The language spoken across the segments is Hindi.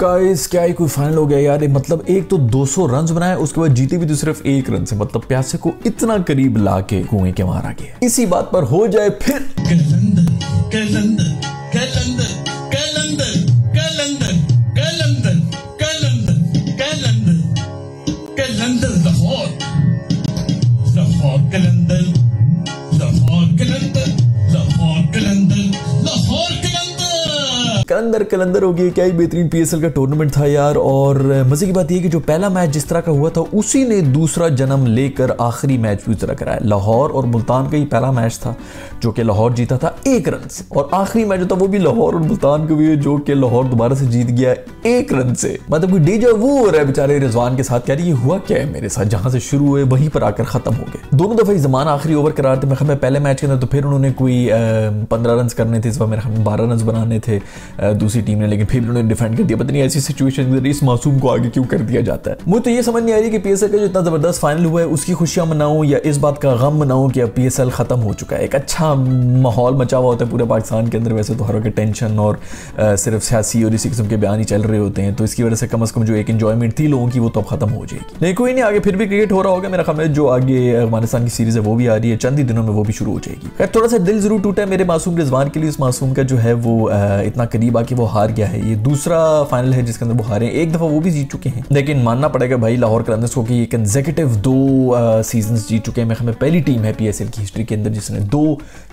गाइस क्या ही कोई फाइनल हो गया यार। मतलब एक तो 200 रन बनाए, उसके बाद जीते भी तो सिर्फ 1 रन से। मतलब प्यासे को इतना करीब लाके कुएं के मारा गया। इसी बात पर हो जाए फिर कलंदर कलंदर कलंदर कलंदर कलंदर कलंदर कलंदर कलंदर कलंदर लाहौर लाहौर कलंदर लाहौर कलंदर लाहौर कलंदर लाहौर कलंदर कलंदर हो गया। क्या ही बेहतरीन पीएसएल का टूर्नामेंट था यार। और मजे की बात यह कि जो पहला मैच जिस तरह का हुआ था उसी ने दूसरा जन्म लेकर आखिरी मैच भी उस तरह कराया। लाहौर और मुल्तान का ही पहला मैच था जो कि लाहौर जीता था 1 रन से, और आखिरी मैच था वो भी लाहौर और मुल्तान का भी जो कि लाहौर दोबारा से जीत गया 1 रन से। मतलब कोई डेजा वो हो रहा है बेचारे रिजवान के साथ। यार ये हुआ क्या है मेरे साथ, जहां से शुरू हुए वहीं पर आकर खत्म हो गए। दोनों दफा जमान आखिरी ओवर करार थे। मैं पहले मैच के अंदर तो फिर उन्होंने कोई 15 रन करने थे, इस बार मेरे 12 रन बनाने थे दूसरी टीम ने, लेकिन फिर उन्होंने डिफेंड कर दिया। पता नहीं ऐसी सिचुएशन इस मासूम को आगे क्यों कर दिया जाता है। मुझे तो ये समझ नहीं आ रही कि पीएसएल का जो इतना जबरदस्त फाइनल हुआ है उसकी खुशियां मनाऊं या इस बात का गम मनाऊं कि अब पीएसएल खत्म हो चुका है। एक अच्छा माहौल मचा हुआ होता है पूरे पाकिस्तान के अंदर। वैसे तो हर वक्त टेंशन और सिर्फ सियासी और इसी किस्म के बयान ही चल रहे होते हैं, तो इसकी वजह से कम जो एक एंजॉयमेंट थी लोगों की वो तो अब खत्म हो जाएगी। नहीं कोई नहीं, आगे फिर भी क्रिकेट हो रहा होगा। मेरा ख्याल है जो आगे अफगानिस्तान की सीरीज है वो भी आ रही है, चंद ही दिनों में वो भी शुरू हो जाएगी। खैर थोड़ा सा दिल जरूर टूटा है मेरे मासूम रिजवान के लिए। इस मासूम का जो है वो इतना करीब आके वो हार गया है। ये दूसरा फाइनल है जिसके अंदर वो हारे। एक दफा वो भी जीत चुके हैं, लेकिन मानना पड़ेगा भाई लाहौर कलंदर्स को कि ये कंसेक्यूटिव 2 सीजन्स जीत चुके हैं। मैं पहली टीम है पीएसएल की हिस्ट्री के अंदर जिसने 2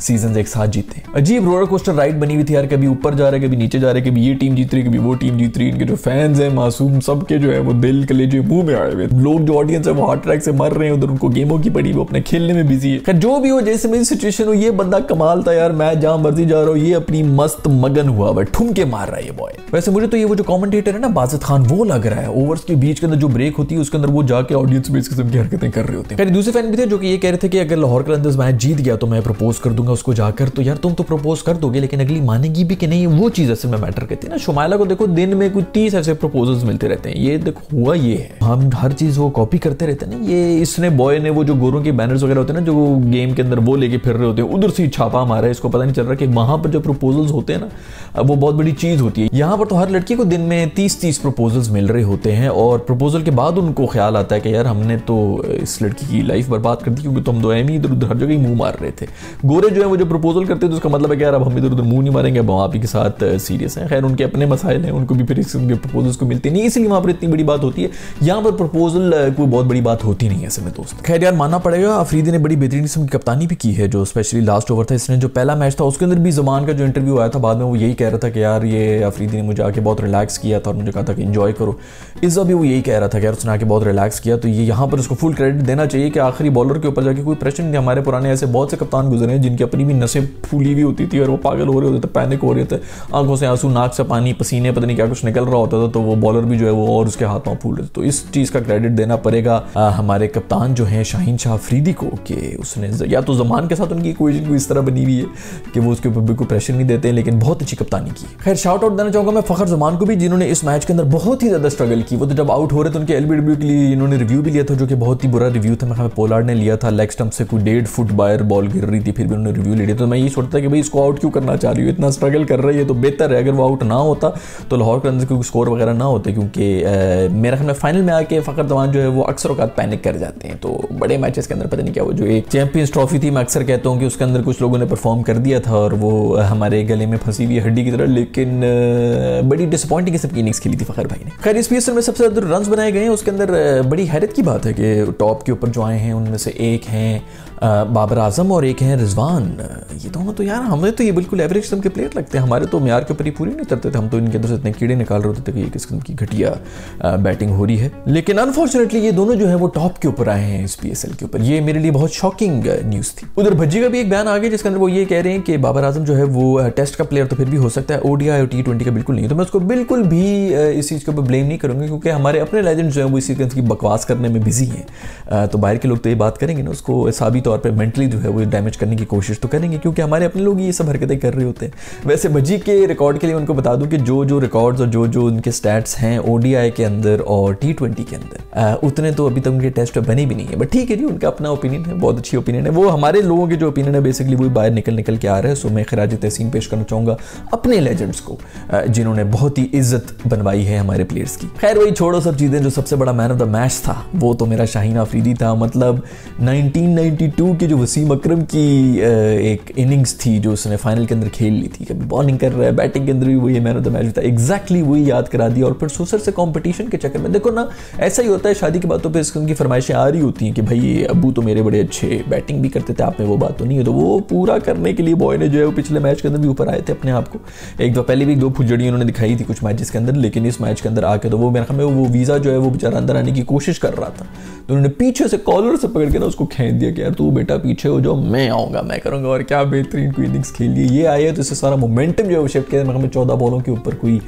सीजन्स एक साथ जीते। अजीब रोलर कोस्टर राइड बनी हुई थी यार। कभी ऊपर जा रहे, कभी नीचे जा रहे, कभी ये टीम जीत रही, कभी वो टीम जीत रही। इनके जो फैंस हैं मासूम, सबके जो है वो दिल कलेजे मुंह में आए हुए। लोग जो ऑडियंस है वो हार्ट अटैक से मर रहे हैं, उधर उनको गेमों की पड़ी, वो अपने खेलने में बिजी है। जो भी हो, जैसे मेरी सिचुएशन हो, ये बंदा कमाल था यार। मैं जहां मर्जी जा रहा हूँ ये अपनी मस्त मगन हुआ हुआ ठुमके मार रहा है ये बॉय। वैसे मुझे तो ये वो जो कमेंटेटर है ना बाजिद खान, वो लग रहा है ओवर्स के बीच के अंदर जो ब्रेक होती है उसके अंदर वो जाके ऑडियंस में इस किस्म की हरकतें कर रहे होते हैं। दूसरे फैन भी थे जो कि ये कह रहे थे कि अगर लाहौर कलंदर्स मैच जीत गया तो मैं प्रपोज कर दूंगा उसको जाकर। तो यार तुम तो प्रपोज कर दोगे लेकिन अगली मानेगी भी कि नहीं, वो चीज असल में मैटर करती है ना। शुमाइला को देखो दिन में कुछ 30 ऐसे प्रपोजल्स मिलते रहते हैं। ये देखो हुआ ये है, हम हर चीज वो कॉपी करते रहते हैं ना। ये इसने बॉय ने वो जो गोरों के बैनर्स वगैरह होते हैं ना जो गेम के अंदर वो लेके फिर रहे होते हैं, उधर से छापा मारा है। इसको पता नहीं चल रहा कि वहां पर जो प्रपोजल्स होते हैं ना वो बहुत बड़ी चीज होती है। यहाँ पर तो हर लड़की को दिन में 30 प्रपोजल्स मिल रहे होते हैं, और प्रपोजल के बाद उनको ख्याल आता है कि यार हमने तो इस लड़की की लाइफ बर्बाद कर दी क्योंकि तो हम दो एम ही इधर उधर हर जगह ही मुंह मार रहे थे। गोरे जो है वो जो प्रपोजल करते हैं तो उसका मतलब है कि यार अब हम इधर उधर मुंह नहीं मारेंगे, अब आप ही के साथ सीरियस हैं। खैर उनके अपने मसाइल हैं, उनको भी फिर इसके प्रपोजल्स को मिलते नहीं, इसलिए वहां पर इतनी बड़ी बात होती है। यहाँ पर प्रपोजल कोई बहुत बड़ी बात होती नहीं है ऐसे में दोस्त। खैर यार मानना पड़ेगा अफरीदी ने बड़ी बेहतरीन किस्म की कप्तानी भी की है। जो स्पेशली लास्ट ओवर था, इसने जो पहला मैच था उसके अंदर भी ज़मान का जो इंटरव्यू आया था बाद में वो यही कह रहा था कि यार ये अफरीदी ने मुझे आके बहुत रिलैक्स किया था और मुझे कहा था कि एंजॉय करो। इस भी वो यही कह रहा था कि यार उसने आके बहुत रिलैक्स किया। तो ये यहाँ पर उसको फुल क्रेडिट देना चाहिए कि आखिरी बॉलर के ऊपर जाके कोई प्रेशर नहीं। हमारे पुराने ऐसे बहुत से कप्तान गुजरे हैं जिनकी अपनी भी नसें फूली हुई होती थी और वो पागल हो रहे होते थे, पैनिक हो रहे थे, आंखों से आंसू, नाक से पानी, पसीने, पता नहीं क्या कुछ निकल रहा होता था, तो वो बॉलर भी जो है वो और उसके हाथ में फूल रहे थे। तो इस चीज़ का क्रेडिट देना पड़ेगा हमारे कप्तान जो है शाहीन शाह अफरीदी को कि उसने या तो ज़मान के साथ उनकी इक्वेशन को इस तरह बनी हुई है कि वो उसके ऊपर बिल्कुल प्रेशर नहीं देते, लेकिन बहुत अच्छी कप्तानी की। खैर शाउट आउट देना चाहूँगा मैं फ़खर ज़मान को भी, जिन्होंने इस मैच के अंदर बहुत ही ज़्यादा स्ट्रगल की। वो तो जब आउट हो रहे थे उनके एलबीडब्ल्यू के लिए इन्होंने रिव्यू भी लिया था जो कि बहुत ही बुरा रिव्यू था। मैं पोलार्ड ने लिया था, लेग स्टंप से कोई 1.5 फुट बाहर बॉल गिर रही थी, फिर भी उन्होंने रिव्यू ले लिया। तो मैं ये सोचता कि भाई इसको आउट क्यों करना चाह रही हूँ, इतना स्ट्रगल कर रही है तो बेहतर है अगर वो आउट ना होता तो लाहौर कलंदर्स के स्कोर वगैरह ना होते, क्योंकि मेरे ख्याल में फाइनल में आके फ़खर ज़मान जो है वो अक्सर औकात पैनिक कर जाते हैं। तो बड़े मैचेस के अंदर पता नहीं क्या वो जो एक चैंपियंस ट्रॉफी थी, मैं अक्सर कहता हूँ कि उसके अंदर कुछ लोगों ने परफॉर्म कर दिया था और वो हमारे गले में फंसी हुई हड्डी की तरह, लेकिन बड़ी डिसअपॉइंटिंग किस्म की इनिंग्स खेली थी फ़खर भाई ने। खैर इस पीएसएल में सबसे ज़्यादा रन बनाए गए हैं, उसके अंदर बड़ी हैरत की बात है कि टॉप के ऊपर जो आए हैं उनमें से एक हैं बाबर आजम और एक हैं रिजवान। ये दोनों तो यार हमें तो ये बिल्कुल एवरेज किस्म के प्लेयर लगते हैं, हमारे तो म्यार के ऊपर ही पूरी नहीं करते थे। हम तो इनके अंदर से इतने कीड़े निकाल रहे होते थे कि ये किस किस्म की घटिया बैटिंग हो रही है। लेकिन अनफॉर्चुनेटली ये दोनों जो है वो टॉप के ऊपर आए हैं इस पीएसएल के ऊपर। ये मेरे लिए बहुत शॉकिंग न्यूज़ थी। उधर भज्जी का भी एक बयान आ गया जिसके अंदर वो ये कह रहे हैं कि बाबर आजम जो है वो टेस्ट का प्लेयर तो फिर भी हो सकता है, ओडीआई और T20 का बिल्कुल नहीं। तो मैं उसको बिल्कुल भी इस चीज़ के ऊपर ब्लेम नहीं करूँगी, क्योंकि हमारे अपने लेजेंड जो है वो इसी किस्म की बकवास करने में बिजी हैं। तो बाहर के लोग तो ये बात करेंगे ना, उसको हिसाबी तौर पर मेंटली जो है वो डैमेज करने की कोशिश तो करेंगे, क्योंकि हमारे अपने लोग ये सब हरकतें कर रहे होते हैं। वैसे भज्जी के रिकॉर्ड के लिए उनको बता दूं कि जो रिकॉर्ड्स और जो उनके स्टैट्स हैं ओडीआई के अंदर और T20 के अंदर उतने तो अभी तक उनके टेस्ट बने भी नहीं है। बट ठीक है जी, उनका अपना ओपिनियन है, बहुत अच्छी ओपिनियन है। वो हमारे लोगों के जो ओपिनियन है बेसिकली वो बाहर निकल के आ रहे हैं। सो मैं खराज तहसीन पेश करना चाहूँगा अपने लेजेंड लेजेंड्स को जिन्होंने बहुत ही इज्जत बनवाई है हमारे प्लेयर्स की। खैर वही छोड़ो सब चीज़ें, जो सबसे बड़ा मैन ऑफ द मैच था वो तो मेरा शाहीन अफरीदी था। मतलब 1992 की जो वसीम अकरम की एक इनिंग्स थी जो उसने फाइनल के अंदर खेल ली थी, कभी बॉलिंग कर रहा है, बैटिंग के अंदर भी वही मैन ऑफ द मैच था, एग्जैक्टली वही याद करा दिया। और फिर सुसर से कंपटीशन के चक्कर में देखो ना, ऐसा ही होता है शादी के बाद तो फिर उनकी फरमाइशें आ रही होती हैं कि भाई अबू तो मेरे बड़े अच्छे बैटिंग भी करते थे, आप में वो बात तो नहीं है। तो वो पूरा करने के लिए बॉय ने जो है वो पिछले मैच के अंदर भी ऊपर आए थे अपने आप को। एक दो पहले भी 2 फुजड़ियाँ उन्होंने दिखाई थी कुछ मैचेस के अंदर, लेकिन इस मैच के अंदर आके तो वो मेरे ख्याल में वो वीज़ा जो है वो बेचारा अंदर आने की कोशिश कर रहा था, तो उन्होंने पीछे से कॉलर से पकड़ के ना उसको खींच दिया कि यार तू बेटा पीछे हो जाओ, मैं आऊँगा, मैं करूँगा। और क्या बेहतरीन कोई इनिंग्स खेली ये आई है, तो इससे सारा मोमेंटम जो है वो शिफ्ट किया। मेरे 14 बॉलों के ऊपर कोई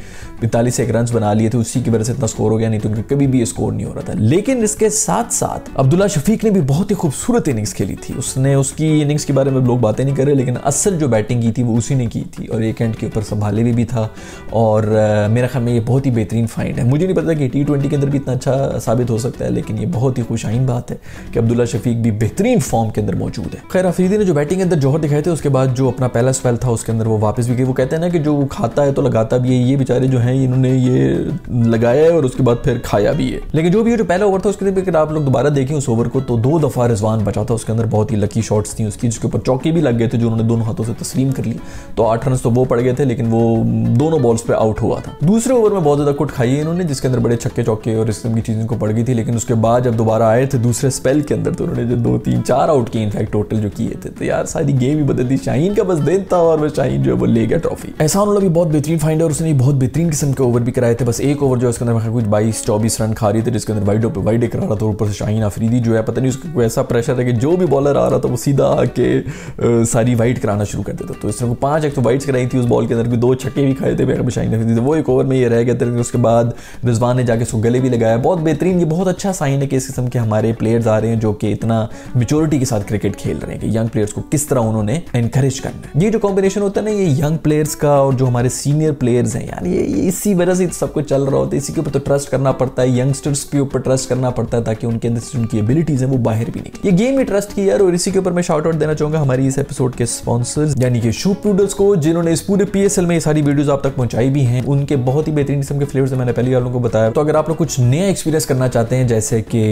45 एक रन बना लिए थे, उसी की वजह से इतना स्कोर हो गया, नहीं तो उनका कभी भी स्कोर नहीं हो रहा था। लेकिन इसके साथ साथ अब्दुल्ला शफीक ने भी बहुत ही खूबसूरत इनिंग्स खेली थी। उसने उसकी इनिंग्स के बारे में लोग बातें नहीं कर रहे, लेकिन असल जो बैटिंग की थी वो उसी ने की थी, और एक एंड के ऊपर संभाले भी था। और मेरा ख्याल में ये बहुत ही बेहतरीन फाइंड है। मुझे नहीं पता कि T20 के अंदर भी इतना अच्छा साबित हो सकता है, लेकिन ये बहुत ही खुशाइन बात है कि अब्दुल्ला शफीक भी बेहतरीन फॉर्म के अंदर मौजूद है। खैर अफरीदी ने जो बैटिंग के अंदर जौहर दिखाए थे, उसके बाद जो अपना पहला स्पेल था उसके अंदर वो वापस भी गए। वो कहते हैं ना कि जो खाता है तो लगाता भी है, ये बेचारे जो हैं इन्होंने ये लगाया है और उसके बाद फिर खाया भी है। लेकिन जो भी ये जो पहला ओवर था उसके अंदर अगर आप लोग दोबारा देखें उस ओवर को, तो 2 दफ़ा रिजवान बचा था उसके अंदर, बहुत ही लकी शॉट्स थी उसकी, जिसके ऊपर चौके भी लग गए थे जो उन्होंने दोनों हाथों से तस्लीम कर ली। तो 8 रन तो वो पड़ गए थे, लेकिन वो दोनों बॉल्स पे आउट हुआ था। दूसरे ओवर में बहुत ज़्यादा कुट खाई है इन्होंने, जिसके अंदर बड़े छक्के चौके और इस तरह की चीज़ों को पड़ गई थी। लेकिन उसके बाद जब दोबारा आए थे दूसरे स्पेल के अंदर, तो उन्होंने जो 2, 3, 4 आउट किए इनफैक्ट टोटल जो किए थे, तो यार सारी गेम ही बदल दी। शाहीन का बस दिन था और वह शाहीन जो है वो ले गया ट्रॉफी। एहसान उल्लाह भी बहुत बेहतरीन फाइंड है और उसने बहुत बेहतरीन किस्म के ओवर भी कराए थे। बस एक ओवर जो उसके अंदर कुछ 22-24 रन खा रही थे, जिसके अंदर वाइड पे वाइड करा रहा था। ऊपर से शाहीन अफरीदी जो है पता नहीं उसको ऐसा प्रेशर है कि जो भी बॉलर आ रहा था वो सीधा आके सारी वाइड कराना शुरू कर देता। तो इसने 5 एक तो वाइड्स कराई थी उस बॉल के अंदर, 2 छक्के भी खाए थे शाहीन अफरीदी। वो एक ओवर में ये रह गया था। उसके बाद रिजवान ने जाके उसको गले भी लगाया। बहुत बेहतरीन, ये बहुत अच्छा साइन है कि इस किस्म के हमारे प्लेयर्स आ रहे हैं जो कि इतना मेच्योरिटी के साथ क्रिकेट खेल रहे हैं, कि यंग प्लेयर्स को किस तरह उन्होंने एनकरेज करना है। ये जो कॉम्बिनेशन होता है ना ये यंग प्लेयर्स का और जो हमारे सीनियर प्लेयर्स हैं, यार ये इसी वजह से सब कुछ चल रहा होता है। इसी के ऊपर तो ट्रस्ट करना पड़ता है, यंगस्टर्स के ऊपर ट्रस्ट करना पड़ता है, ताकि उनके अंदर से उनकी एबिलिटीज हैं वो बाहर भी निकले। ये गेम ही ट्रस्ट की यार। और इसी के ऊपर मैं शाउट आउट देना चाहूंगा हमारी इस एपिसोड के स्पॉन्सर्स यानी कि शूप नूडल्स को, जिन्होंने इस पूरे PSL में ये सारी वीडियोस आप तक पहुंचाई भी हैं। उनके बहुत ही बेहतरीन किस्म के फ्लेवर्स मैंने पहले आप लोगों को बताया। तो अगर आप लोग कुछ नया एक्सपीरियंस करना चाहते हैं, जैसे कि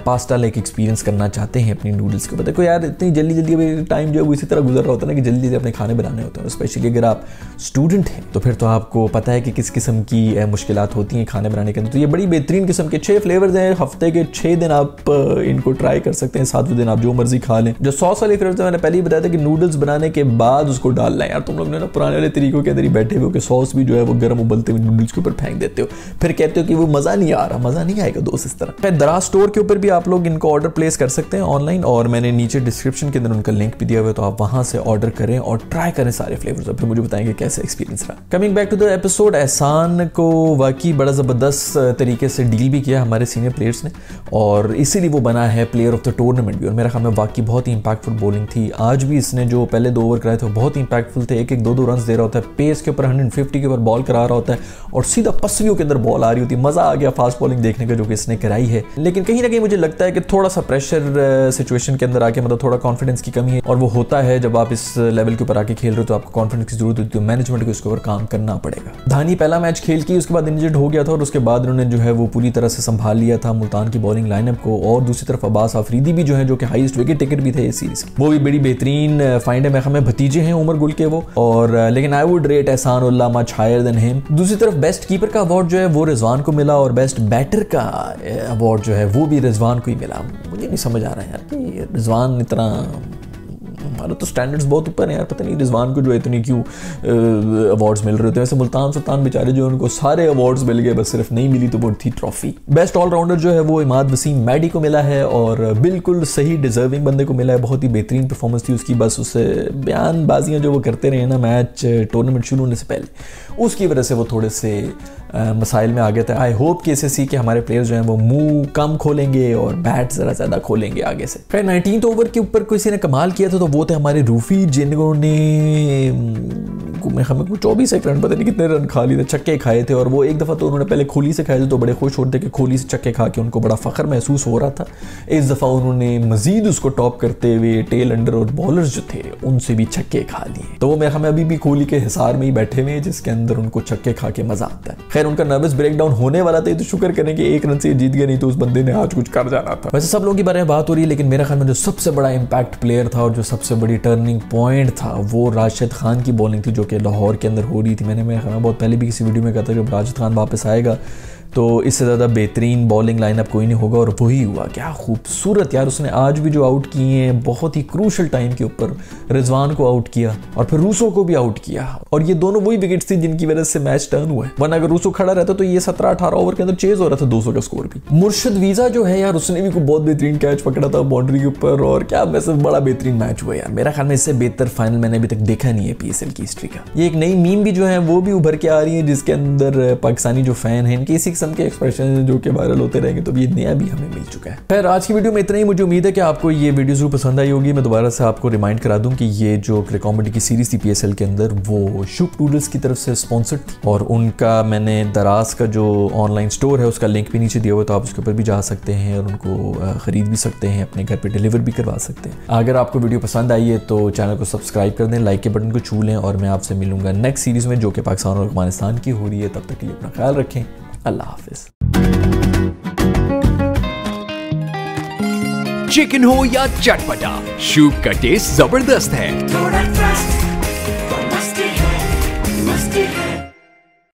पास्ता लाइक एक्सपीरियंस करना चाहते हैं अपनी नूडल्स के ऊपर, देखो यार इतनी जल्दी जल्दी टाइम जो है वो इसी तरह गुजर रहा होता है ना कि जल्दी जल्दी अपने खाने बनाने होते हैं। स्पेशली अगर आप स्टूडेंट हैं तो फिर तो आपको पता है कि किस किस्म की मुश्किलात होती हैं खाने बनाने के अंदर। तो ये बड़ी बेहतरीन किस्म के 6 फ्लेवर्स हैं। हफ्ते के 6 दिन आप इनको ट्राई कर सकते हैं, 7वें दिन आप जो मर्जी खा लें। जो सॉस वाले फ्लेवर्स मैंने पहले ही बताया था कि नूडल्स बनाने के बाद उसको डालना है। यार तुम लोग ने ना पुराने वाले तरीकों के अंदर ही बैठे हुए कि सॉस भी जो है वो गर्म उबलते हुए नूडल्स के ऊपर फेंक देते हो, फिर कहते हो कि वो मजा नहीं आ रहा। मजा नहीं आएगा दोस्त इस तरह। फिर दराज स्टोर के ऊपर भी आप लोग इनको ऑर्डर प्लेस कर सकते हैं ऑनलाइन, और मैंने नीचे डिस्क्रिप्शन के अंदर उनका लिंक भी दिया हुआ है, तो आप वहां से ऑर्डर करें और ट्राई करें सारे फ्लेवर्स, और फिर मुझे बताएंगे कैसा एक्सपीरियंस रहा। Coming back to the episode, Ehsan को वाकई बड़ा जबरदस्त तरीके से डील भी किया हमारे सीनियर प्लेयर्स ने, और इसीलिए वो बना है प्लेयर ऑफ द टूर्नामेंट भी। और मेरा ख्याल में वाकई बहुत ही इंपैक्टफुल बॉलिंग थी। आज भी इसने जो पहले 2 ओवर कराए थे बहुत ही इंपैक्टफुल थे। 1-1, 2-2 रन दे रहा होता है, पेस के ऊपर 150 के ऊपर बॉल करा रहा होता है, और सीधा पसलियों के अंदर बॉल आ रही होती है। मजा आ गया फास्ट बॉलिंग देखने का जो कि इसने कराई है। लेकिन कहीं ना कहीं मुझे लगता है कि थोड़ा सा प्रेशर सिचुएशन के अंदर आके मतलब थोड़ा कॉन्फिडेंस की कमी है, और वो होता है जब आप इस लेवल के ऊपर आके खेल रहे हो तो आपको कॉन्फिडेंस की जरूरत होती है। मैनेजमेंट को इसके ऊपर काम करना पड़ेगा। धानी पहला मैच खेल की, उसके बाद इंजर्ड हो गया था, और उसके बाद उन्होंने जो है वो पूरी तरह से संभाल लिया था मुल्तान की बॉलिंग लाइनअप को। और दूसरी तरफ अब्बास अफरीदी भी जो है, जो कि हाईएस्ट विकेट टेकर भी थे इस सीरीज की, वो भी बड़ी बेहतरीन फाइंड है। मैं हमें भतीजे हैं उमर गुल के वो, और लेकिन आई would rate Ehsan Ullah much higher than him. दूसरी तरफ बेस्ट कीपर का अवार्ड जो है वो रिजवान को मिला, और बेस्ट बैटर का अवार्ड जो है वो भी रिजवान को ही मिला। मुझे नहीं समझ आ रहा है यार कि रिजवान इतना, हमारा तो स्टैंडर्ड्स बहुत ऊपर है यार, पता नहीं रिजवान को जो है इतनी क्यों अवार्ड्स मिल रहे थे। वैसे मुल्तान सुल्तान बेचारे जो उनको सारे अवार्ड्स मिल गए, बस सिर्फ नहीं मिली तो वो थी ट्रॉफी। बेस्ट ऑलराउंडर जो है वो इमाद वसीम मैडी को मिला है, और बिल्कुल सही डिजर्विंग बंदे को मिला है। बहुत ही बेहतरीन परफॉर्मेंस थी उसकी, बस उससे बयानबाजियाँ जो वो करते रहे ना मैच टूर्नामेंट शुरू होने से पहले, उसकी वजह से वो थोड़े से मसाइल में आ गया था। आई होप कि SSC के हमारे प्लेयर्स जो हैं वो मुंह कम खोलेंगे और बैट ज़रा ज़्यादा खोलेंगे आगे से। खैर 19th ओवर के ऊपर किसी ने कमाल किया था, तो वो थे हमारे रूफी, जिन्होंने हमें 24 रन पता नहीं कितने रन खा लिए थे, छक्के खाए थे। और वो एक दफ़ा तो उन्होंने पहले खोली से खाए थे तो बड़े खुश होते कि खोली से छक्के खा के उनको बड़ा फ़ख्र महसूस हो रहा था। इस दफ़ा उन्होंने मज़ीद उसको टॉप करते हुए टेल अंडर और बॉलर्स जो थे उनसे भी छक्के खा लिए। तो वो मेरे हमें अभी भी खोली के हिसार में ही बैठे हुए हैं जिसके अंदर उनको छक्के खा के मज़ा आता है। खैर उनका नर्वस ब्रेक डाउन होने वाला था, तो शुक्र करें कि 1 रन से जीत गए, नहीं तो उस बंदे ने आज कुछ कर जाना था। वैसे सब लोगों के बारे में बात हो रही है, लेकिन मेरे ख्याल में जो सबसे बड़ा इम्पैक्ट प्लेयर था और जो सबसे बड़ी टर्निंग पॉइंट था वो राशिद खान की बॉलिंग थी, जो कि लाहौर के अंदर हो रही थी। मैंने बहुत पहले भी किसी वीडियो में कहा था जब राशिद खान वापस आएगा तो इससे ज़्यादा बेहतरीन बॉलिंग लाइनअप कोई नहीं होगा, और वही हुआ। क्या खूबसूरत यार, उसने आज भी जो आउट किए हैं बहुत ही क्रूशल टाइम के ऊपर रिजवान को आउट किया और फिर रूसो को भी आउट किया, और ये दोनों वही विकेट्स थी जिनकी वजह से मैच टर्न हुआ है। वरना अगर रूसो खड़ा रहता तो ये 17-18 ओवर के अंदर चेज हो रहा था 200 का स्कोर भी। मुर्शिद वीजा जो है यार, उसने भी बहुत बेहतरीन कैच पकड़ा था बाउंड्री के ऊपर, और क्या वैसे बड़ा बेहतरीन मैच हुआ यार। मेरा ख्याल में इससे बेहतर फाइनल मैंने अभी तक देखा नहीं है PSL की हिस्ट्री का। ये एक नई मीम भी जो है वो भी उभर के आ रही है, जिसके अंदर पाकिस्तानी जो फैन है इनके इसी किस्म के एक्सप्रेशन जो कि वायरल होते रहेंगे, तो ये नया भी हमें मिल चुका है। खैर आज की वीडियो में इतना ही। मुझे उम्मीद है कि आपको ये वीडियो जरूर पसंद आई होगी। मैं दोबारा से आपको रिमाइंड करा दूं कि ये जो क्रिक कॉमेडी की सीरीज थी PSL के अंदर वो शुभ नूडल्स की तरफ से स्पॉन्सर्ड थी, और उनका मैंने दराज का जो ऑनलाइन स्टोर है उसका लिंक भी नीचे दिया हुआ, तो आप उसके ऊपर भी जा सकते हैं और उनको ख़रीद भी सकते हैं, अपने घर पर डिलीवर भी करवा सकते हैं। अगर आपको वीडियो पसंद आई है तो चैनल को सब्सक्राइब कर दें, लाइक के बटन को छू लें, और मैं आपसे मिलूंगा नेक्स्ट सीरीज़ में जो कि पाकिस्तान और अफगानिस्तान की हो रही है। तब तक के लिए अपना ख्याल रखें। अल्लाह हाफिज़। चिकन हो या चटपटा, शुभ का टेस्ट जबरदस्त है। थोड़ा ट्रस्ट